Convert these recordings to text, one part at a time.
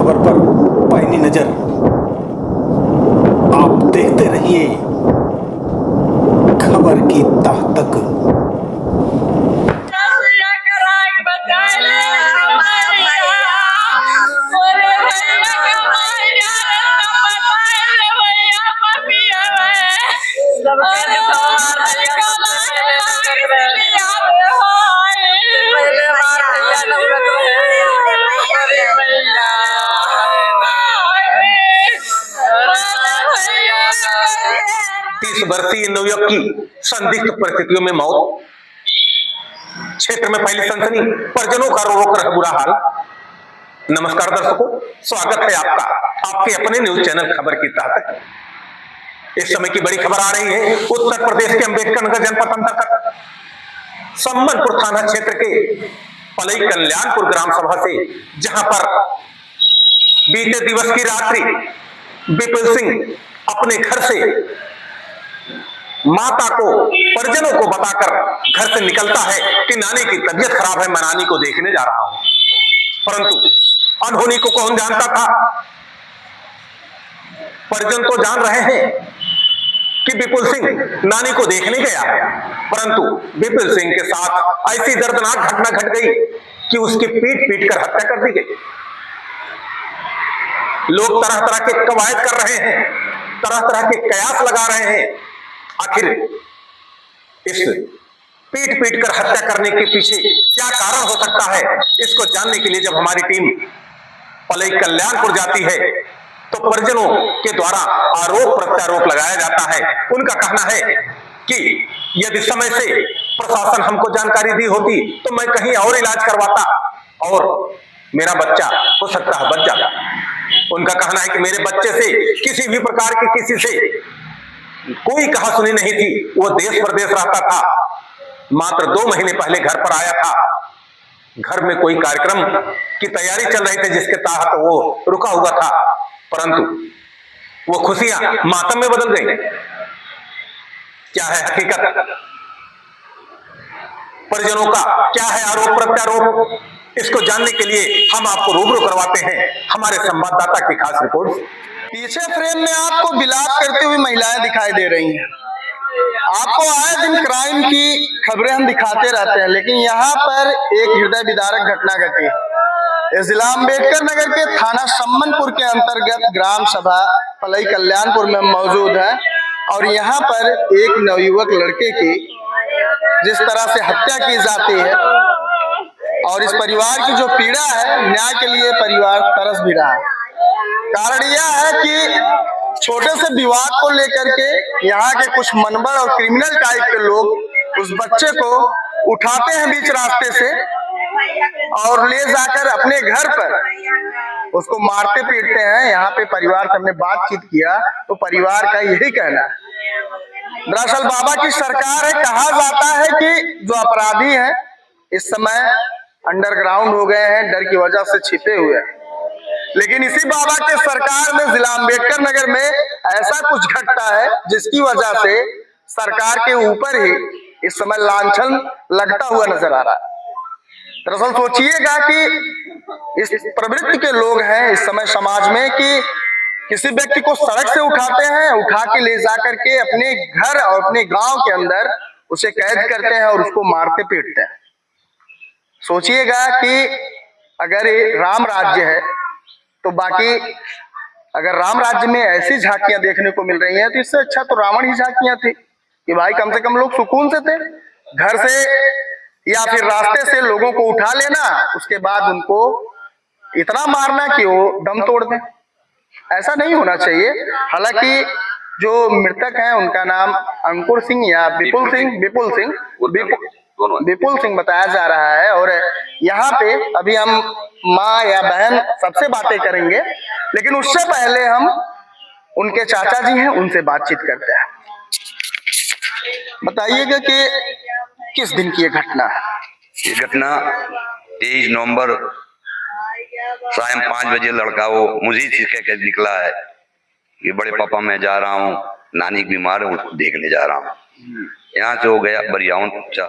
खबर पर पैनी नजर। आप देखते रहिए खबर की तह तक। तीस वर्षीय नवयुवक की संदिग्ध परिस्थितियों में मौत, क्षेत्र में फैली सनसनी, परिजनों का रो रो कर बुरा हाल। नमस्कार दर्शकों, स्वागत है आपका आपके अपने न्यूज चैनल खबर की तह तक। इस समय की बड़ी खबर आ रही है उत्तर प्रदेश के अंबेडकर नगर जनपद अंतर्गत सम्मनपुर थाना क्षेत्र के पलई कल्याणपुर ग्राम सभा से, जहां पर बीते दिवस की रात्रि विपुल सिंह अपने घर से माता को, परिजनों को बताकर घर से निकलता है कि नानी की तबीयत खराब है, मैं नानी को देखने जा रहा हूं। परंतु अनहोनी को कौन जानता था। परिजन तो जान रहे हैं कि विपुल सिंह नानी को देखने गया है, परंतु विपुल सिंह के साथ ऐसी दर्दनाक घटना घट गई कि उसकी पीट पीट कर हत्या कर दी गई। लोग तरह तरह के कवायद कर रहे हैं, तरह तरह के कयास लगा रहे हैं। आखिर इस पीट पीट कर हत्या करने के पीछे क्या कारण हो सकता है, इसको जानने के लिए जब हमारी टीम पलई कल्याणपुर जाती है तो परिजनों के द्वारा आरोप प्रत्यारोप लगाया जाता है। उनका कहना है कि यदि समय से प्रशासन हमको जानकारी दी होती तो मैं कहीं और इलाज करवाता और मेरा बच्चा हो सकता है बच जाता। उनका कहना है कि मेरे बच्चे से किसी भी प्रकार की किसी से कोई कहा सुनी नहीं थी। वो देश प्रदेश रहता था, मात्र 2 महीने पहले घर पर आया था। घर में कोई कार्यक्रम की तैयारी चल रही थी जिसके तहत वो रुका हुआ था, परंतु वो खुशियां मातम में बदल गई। क्या है हकीकत, परिजनों का क्या है आरोप प्रत्यारोप, इसको जानने के लिए हम आपको रूबरू करवाते हैं हमारे संवाददाता की खास रिपोर्ट से। पीछे फ्रेम में आपको विलाप करती हुई महिलाएं दिखाई दे रही हैं। आपको आए दिन क्राइम की खबरें हम दिखाते रहते हैं, लेकिन यहाँ पर एक हृदय विदारक घटना घटी। इस जिला अम्बेडकर नगर के थाना सम्मनपुर के अंतर्गत ग्राम सभा पलई कल्याणपुर में मौजूद है और यहाँ पर एक नवयुवक लड़के की जिस तरह से हत्या की जाती है और इस परिवार की जो पीड़ा है, न्याय के लिए परिवार तरस भी रहा है। कारण यह है कि छोटे से विवाद को लेकर के यहाँ के कुछ मनबर और क्रिमिनल टाइप के लोग उस बच्चे को उठाते हैं बीच रास्ते से और ले जाकर अपने घर पर उसको मारते पीटते हैं। यहाँ पे परिवार से हमने बातचीत किया तो परिवार का यही कहना है। दरअसल बाबा की सरकार है, कहा जाता है कि जो अपराधी हैं इस समय अंडरग्राउंड हो गए हैं, डर की वजह से छिपे हुए हैं। लेकिन इसी बाबा के सरकार में जिला अम्बेडकर नगर में ऐसा कुछ घटता है जिसकी वजह से सरकार के ऊपर ही इस समय लांछन लगता हुआ नजर आ रहा है। दरअसल सोचिएगा कि इस प्रवृत्ति के लोग हैं इस समय समाज में कि किसी व्यक्ति को सड़क से उठाते हैं, उठा के ले जाकर के अपने घर और अपने गांव के अंदर उसे कैद करते हैं और उसको मारते पीटते हैं। सोचिएगा कि अगर ये राम राज्य है तो बाकी अगर राम राज्य में ऐसी झांकियां देखने को मिल रही हैं तो इससे अच्छा तो रावण ही झांकियां थी कि भाई कम से कम लोग सुकून से थे, घर से या फिर रास्ते से लोगों को उठा लेना, उसके बाद उनको इतना मारना कि वो दम तोड़ दें। ऐसा नहीं होना चाहिए। हालांकि जो मृतक हैं उनका नाम अंकुर सिंह या विपुल सिंह बताया जा रहा है और यहाँ पे अभी हम माँ या बहन सबसे बातें करेंगे, लेकिन उससे पहले हम उनके चाचा जी हैं उनसे बातचीत करते हैं। बताइएगा कि किस दिन की ये घटना है? ये घटना 23 नवंबर शाम 5 बजे लड़का वो मुझे कह के निकला है कि बड़े पापा मैं जा रहा हूँ, नानी बीमार है उसको देखने जा रहा हूँ। यहाँ से हो गया बरियावन पहुंचा।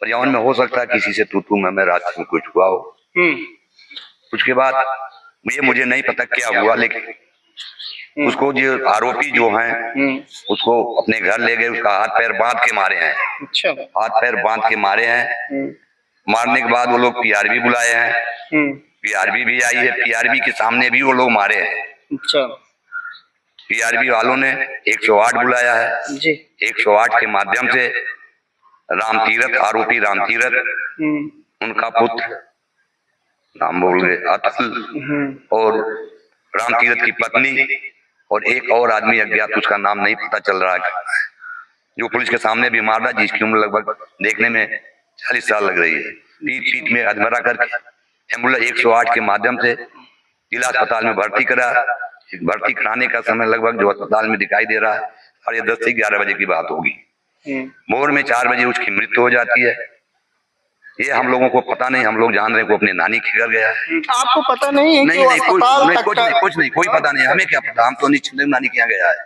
बरियावन में हो सकता है किसी से तू मैं रात में कुछ हुआ हो। उसके बाद मुझे नहीं पता क्या हुआ, लेकिन उसको जो आरोपी जो हैं उसको अपने घर ले गए, उसका हाथ पैर बांध के मारे हैं। अच्छा। हाथ पैर बांध के मारे हैं। मारने के बाद वो लोग पीआरबी बुलाए हैं। पीआरबी भी आई है, पीआरबी के सामने भी वो लोग मारे हैं। अच्छा। पीआरबी वालों ने 108 बुलाया है जी। 108 के माध्यम से राम तीरथ, आरोपी राम तीरथ, उनका पुत्र, नाम भूल गए, अतुल, और राम तीरथ की पत्नी और एक और आदमी अज्ञात, उसका नाम नहीं पता चल रहा है, जो पुलिस के सामने भी मार रहा, जिसकी उम्र लगभग देखने में 40 साल लग रही है। पीठ में अधमरा करके एम्बुलेंस 108 के माध्यम से जिला अस्पताल में भर्ती करा। भर्ती कराने का समय लगभग जो अस्पताल में दिखाई दे रहा है 10:30 से 11 बजे की बात होगी। भोर में 4 बजे उसकी मृत्यु हो जाती है। ये हम लोगों को पता नहीं, हम लोग जान रहे हैं वो अपने नानी के घर गया है। आपको पता नहीं है? नहीं, कुछ नहीं, कोई पता नहीं, हमें क्या पता, हम तो निश्चित नानी के यहाँ गया है।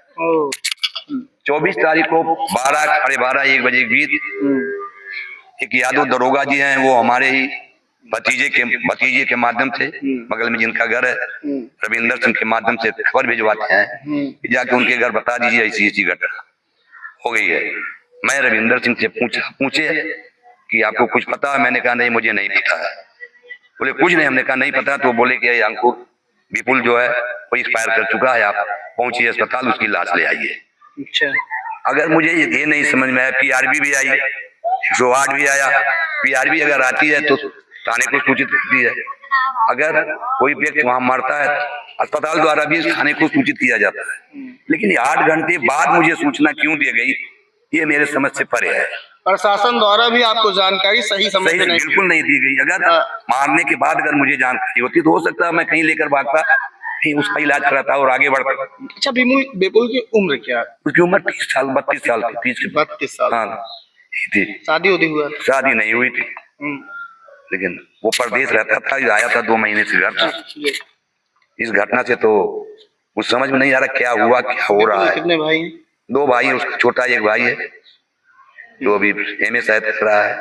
24 तारीख को 12, 12:30, 1 बजे के बीच एक यादव दरोगा जी हैं, वो हमारे ही भतीजे के माध्यम से, बगल में जिनका घर है, रविंदर सिंह के माध्यम से खबर भिजवाते हैं कि जाके उनके घर बता दीजिए ऐसी घटना हो गई है। मैं रविंदर सिंह से पूछे कि आपको कुछ पता है? मैंने कहा नहीं, मुझे नहीं पता है। बोले कुछ नहीं, हमने कहा नहीं पता। तो बोले कि अंकुर विपुल जो है वो एक्सपायर कर चुका है, आप पहुंचिए अस्पताल, उसकी लाश ले आइए। अच्छा। अगर मुझे ये नहीं समझ में आया, पीआरबी भी आई, 108 भी आया, पीआरबी अगर आती है तो थाने को सूचित करती है, अगर कोई व्यक्ति वहां मरता है अस्पताल द्वारा भी थाने को सूचित किया जाता है, लेकिन 8 घंटे बाद मुझे सूचना क्यों दी गई, ये मेरे समझ से परे है। प्रशासन द्वारा भी आपको जानकारी सही समय पे बिल्कुल नहीं दी गई। अगर मारने के बाद अगर मुझे जानकारी होती तो हो सकता है मैं कहीं लेकर भागता, कहीं उसका इलाज कराता और आगे बढ़ता। अच्छा, विपुल की उम्र क्या है? उसकी उम्र 30 साल, 32 साल थी। 32 साल। हाँ थी। शादी हुआ? शादी नहीं हुई थी, लेकिन वो परदेश रहता था, आया था 2 महीने से घर था। इस घटना से तो कुछ समझ में नहीं आ रहा क्या हुआ, क्या हो रहा है। कितने भाई? 2 भाई है, उसका छोटा एक भाई है जो अभी एमए शायद कर रहा है।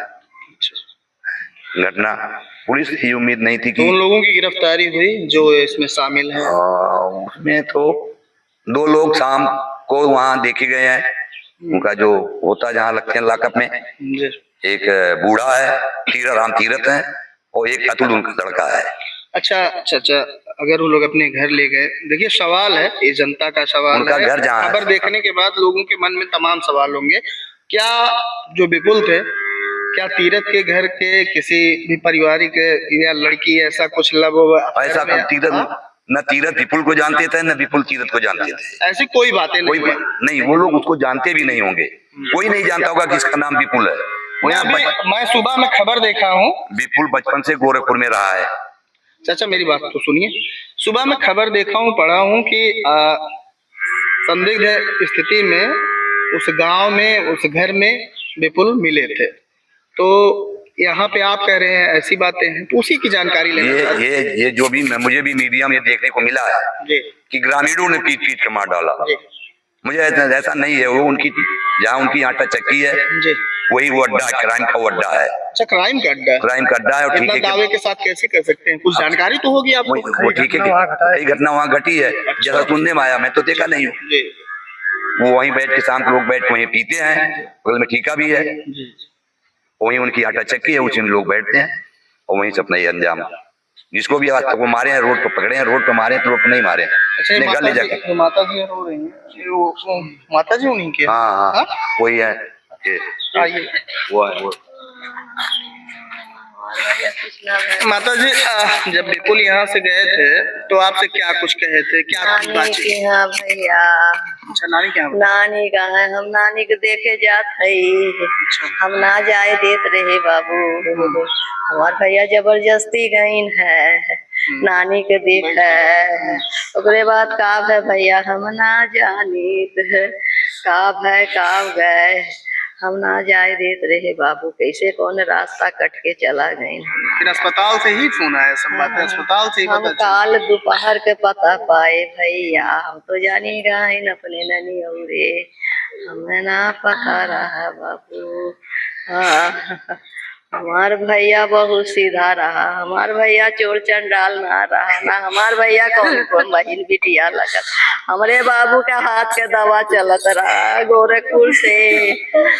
घटना पुलिस की उम्मीद नहीं थी कि उन लोगों की गिरफ्तारी हुई जो इसमें शामिल है। उसमें तो 2 लोग शाम को वहां देखे गए हैं, उनका जो होता जहाँ लगते हैं लॉकअप में, एक बूढ़ा है राम तीरथ है और एक अतुल उनका लड़का है। अच्छा। अगर वो लोग अपने घर ले गए, देखिए सवाल है, ये जनता का सवाल उनका है। घर जहाँ खबर देखने के बाद लोगों के मन में तमाम सवाल होंगे। क्या जो विपुल थे, क्या तीरथ के घर के किसी भी पारिवारिक या लड़की ऐसा कुछ ऐसा तीरथ न तीरथ विपुल को जानते थे, न विपुल तीरथ को जानते थे। ऐसी कोई बातें नहीं, वो लोग उसको जानते भी नहीं होंगे। कोई नहीं जानता होगा कि इसका नाम विपुल है। मैं सुबह में खबर देखा हूँ, विपुल बचपन से गोरखपुर में रहा है। चाचा मेरी बात तो सुनिए। सुबह में खबर देखा हूँ, पढ़ा हूँ कि संदिग्ध स्थिति में उस गांव में, उस घर में विपुल मिले थे। तो यहाँ पे आप कह रहे हैं ऐसी बातें हैं, तो उसी की जानकारी लेना। ये जो भी मुझे भी मीडिया में देखने को मिला है कि ग्रामीणों ने पीट कर मार डाला। मुझे ऐसा नहीं है। वो उनकी जहाँ उनकी आटा चक्की है वही वो अड्डा है, क्राइम का वो अड्डा है। अच्छा, क्राइम का अड्डा है। क्राइम का अड्डा है। और ठीक है, दावे के साथ कैसे कर सकते हैं? कुछ जानकारी तो होगी आपको। वो ठीक है, कई घटना वहाँ घटी है, जैसा सुनने में आया, मैं तो देखा नहीं हूँ। वो वहीं बैठ के शाम को लोग बैठ के वहीं पीते हैं, बगल में ठीका भी है, वहीं उनकी आटा चक्की है, उसी में लोग बैठते हैं और वहीं से अपना ये अंजाम। जिसको भी आज तक वो मारे हैं, रोड पर पकड़े हैं, रोड पर मारे हैं, तो रोड पर नहीं मारे। अच्छा, माता जी रो रही हैं, माता जी उन्हीं के? हाँ, वही है, वो है वो। माता जी, जब विपुल यहाँ से गए थे तो आपसे क्या कुछ कहे थे? क्या नानी हाँ भैया। अच्छा, नानी क्या? नानी का है, हम नानी को देखे जात है। हम ना जाए देत रहे बाबू, हमार भैया जबरदस्ती गईन है नानी के देख है। उसके बाद काब है भैया, हम ना जानित काब है, काब गए, हम ना जाए देत रहे बाबू, कैसे कौन रास्ता कट के चला गए। फिर अस्पताल से ही फोन आया, सब बातें अस्पताल से ही हम काल दोपहर के पता पाए भैया, हम तो जानी गए अपने ननी औरे, हमें ना पता रहा बाबू। हमार भैया बहुत सीधा रहा, हमार भैया चोर चंडाल ना रहा, ना हमार भैया कौन को बहिन बिटिया लगत। हमरे बाबू के हाथ के दवा चलत रहा गोरखपुर से।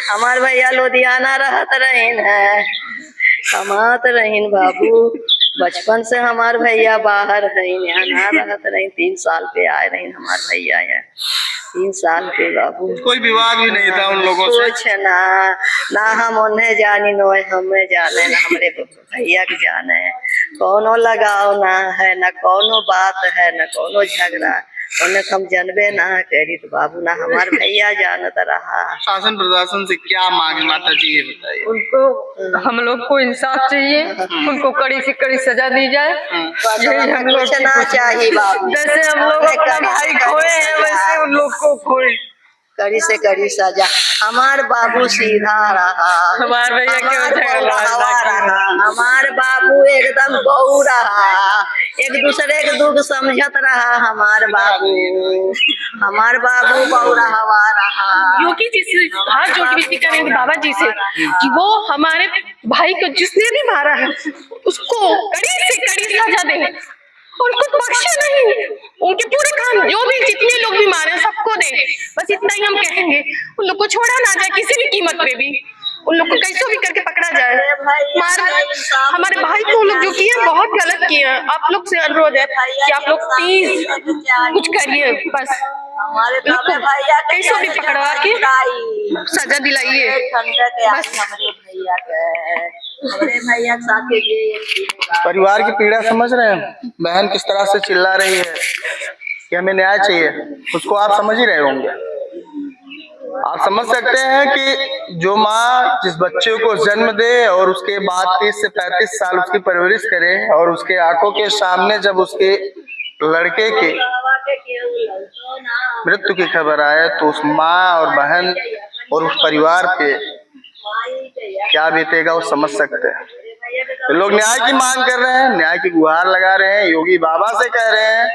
हमार भैया लुधियाना रहत रहीन है, कमात रहीन बाबू। बचपन से हमार भैया बाहर रहीन, यहाँ ना रहत रहीन। 3 साल पे आए रहीन हमार भैया यहाँ, 3 साल पे बाबू। कोई विवाद भी नहीं था उन लोगों से? कुछ ना हम उन्हें जानी नो हमें जाने, ना हमारे भैया के जाने। कोनो लगाव ना है, ना कोनो बात है, ना कोनो झगड़ा। उन्हें हम जानबे ना करी तो बाबू, ना हमार भैया जानत रहा। शासन प्रशासन से क्या मांग है माता जी, ये बताइए। उनको हम लोग को इंसाफ चाहिए, उनको कड़ी से कड़ी सजा दी जाए। यही हम लोग कुछ ना चाहिए बाबू। जैसे हम लोग अपना भाई खोए हैं वैसे उन लोग को खोए। कड़ी से कड़ी सजा। हमार बाबू सीधा रहा, हमार भैया हमार बाबू एकदम गौ रहा, एक दूसरे के दुख समझत रहा। हमार बाबू गौरा हवा रहा। योगी जी से हाथ जोड़ विनती करेंगे बाबा जी से कि वो हमारे भाई को जिसने भी मारा है उसको कड़ी से कड़ी सजा दे, उनको बख्शे नहीं। उनके पूरे काम जो भी जितने लोग भी मारे सबको दे, बस इतना ही हम कहेंगे। उन लोग को छोड़ा ना जाए किसी भी कीमत पे भी, उन लोग को कैसे भी करके पकड़ा जाए। हमारे भाई को लोग जो किए बहुत गलत किए। आप लोग से अनुरोध है कि आप लोग प्लीज कुछ करिए, बस कैसे भी पकड़वा के सजा दिलाइए बस। परिवार की पीड़ा समझ रहे हैं? बहन किस तरह से चिल्ला रही है कि हमें न्याय चाहिए, उसको आप समझ ही रहे होंगे। आप समझ सकते हैं कि जो माँ जिस बच्चे को जन्म दे और उसके बाद 30 से 35 साल उसकी परवरिश करे और उसके आंखों के सामने जब उसके लड़के के मृत्यु की खबर आए तो उस माँ और बहन और उस परिवार पे क्या बीतेगा वो समझ सकते हैं। तो लोग न्याय की मांग कर रहे हैं, न्याय की गुहार लगा रहे हैं, योगी बाबा से कह रहे हैं,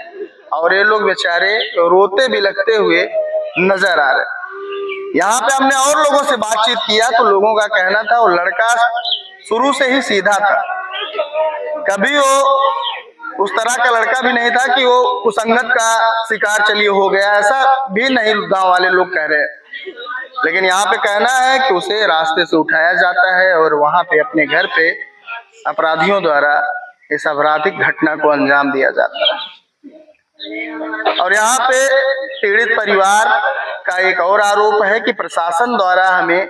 और ये लोग बेचारे रोते बिलखते हुए नजर आ रहे हैं। यहाँ पे हमने और लोगों से बातचीत किया तो लोगों का कहना था वो लड़का शुरू से ही सीधा था, कभी वो उस तरह का लड़का भी नहीं था कि वो कुसंगत का शिकार चलिए हो गया, ऐसा भी नहीं गांव वाले लोग कह रहे हैं। लेकिन यहाँ पे कहना है कि उसे रास्ते से उठाया जाता है और वहां पे अपने घर पे अपराधियों द्वारा इस आपराधिक घटना को अंजाम दिया जाता है। और यहाँ पे पीड़ित परिवार का एक और आरोप है कि प्रशासन द्वारा हमें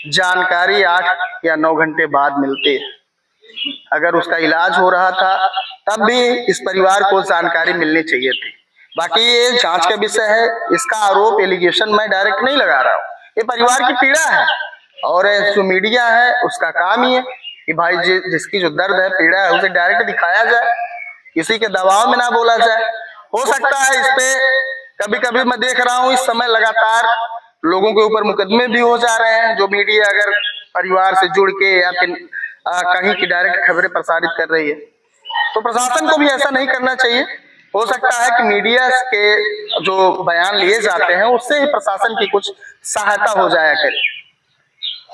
जानकारी 8 या 9 घंटे बाद मिलती है। अगर उसका इलाज हो रहा था तब भी इस परिवार को जानकारी मिलनी चाहिए थी। बाकी ये जांच का विषय है, इसका आरोप एलिगेशन मैं डायरेक्ट नहीं लगा रहा हूँ, ये परिवार की पीड़ा है। और जो मीडिया है उसका काम ही है कि भाई जिसकी जो दर्द है पीड़ा है उसे डायरेक्ट दिखाया जाए, किसी के दबाव में ना बोला जाए। हो सकता है इस पे कभी कभी मैं देख रहा हूँ इस समय लगातार लोगों के ऊपर मुकदमे भी हो जा रहे हैं, जो मीडिया अगर परिवार से जुड़ के या फिर कहीं की डायरेक्ट खबरें प्रसारित कर रही है। तो प्रशासन को भी ऐसा नहीं करना चाहिए। हो सकता है कि मीडिया के जो बयान लिए जाते हैं उससे ही प्रशासन की कुछ सहायता हो जाया करे,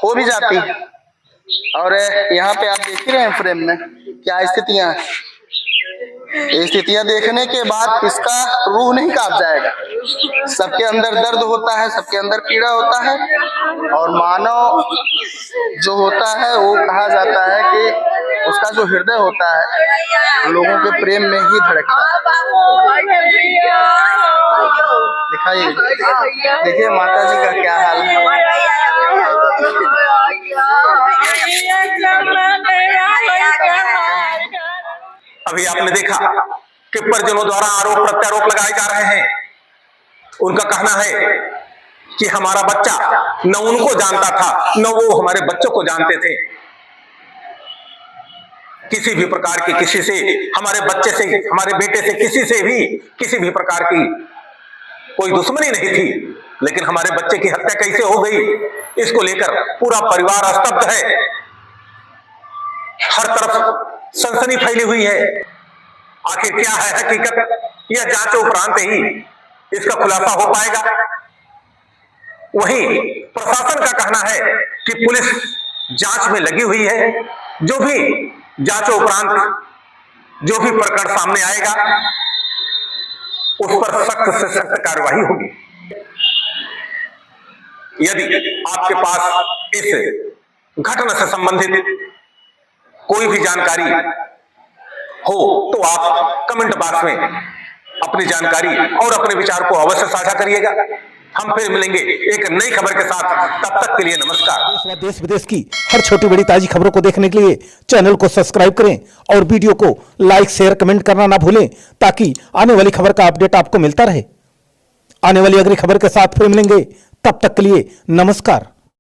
हो भी जाती है। और यहाँ पे आप देख ही रहे हैं फ्रेम में क्या स्थितियां हैं। ये स्थितियां देखने के बाद इसका रूह नहीं कांप जाएगा। सबके अंदर दर्द होता है, सबके अंदर पीड़ा होता है, और मानव जो होता है वो कहा जाता है कि उसका जो हृदय होता है लोगों के प्रेम में ही धड़कता है। दिखाइए, देखिए माता जी का क्या हाल है। अभी आपने देखा कि परिजनों द्वारा आरोप प्रत्यारोप लगाए जा रहे हैं। उनका कहना है कि हमारा बच्चा न उनको जानता था न वो हमारे बच्चों को जानते थे। किसी भी प्रकार की किसी से, हमारे बच्चे से, हमारे बेटे से, किसी भी प्रकार की कोई दुश्मनी नहीं थी। लेकिन हमारे बच्चे की हत्या कैसे हो गई इसको लेकर पूरा परिवार स्तब्ध है। हर तरफ सनसनी फैली हुई है। आखिर क्या है हकीकत, यह जांच उपरांत ही इसका खुलासा हो पाएगा। वहीं प्रशासन का कहना है कि पुलिस जांच में लगी हुई है। जो भी जांचों उपरांत जो भी प्रकरण सामने आएगा उस पर सख्त से सख्त कार्रवाई होगी। यदि आपके पास इस घटना से संबंधित कोई भी जानकारी हो तो आप कमेंट बॉक्स में अपनी जानकारी और अपने विचार को अवश्य साझा करिएगा। हम फिर मिलेंगे एक नई खबर के साथ। तब तक के लिए नमस्कार। देश विदेश की हर छोटी बड़ी ताजी खबरों को देखने के लिए चैनल को सब्सक्राइब करें और वीडियो को लाइक शेयर कमेंट करना ना भूलें, ताकि आने वाली खबर का अपडेट आपको मिलता रहे। आने वाली अगली खबर के साथ फिर मिलेंगे, तब तक के लिए नमस्कार।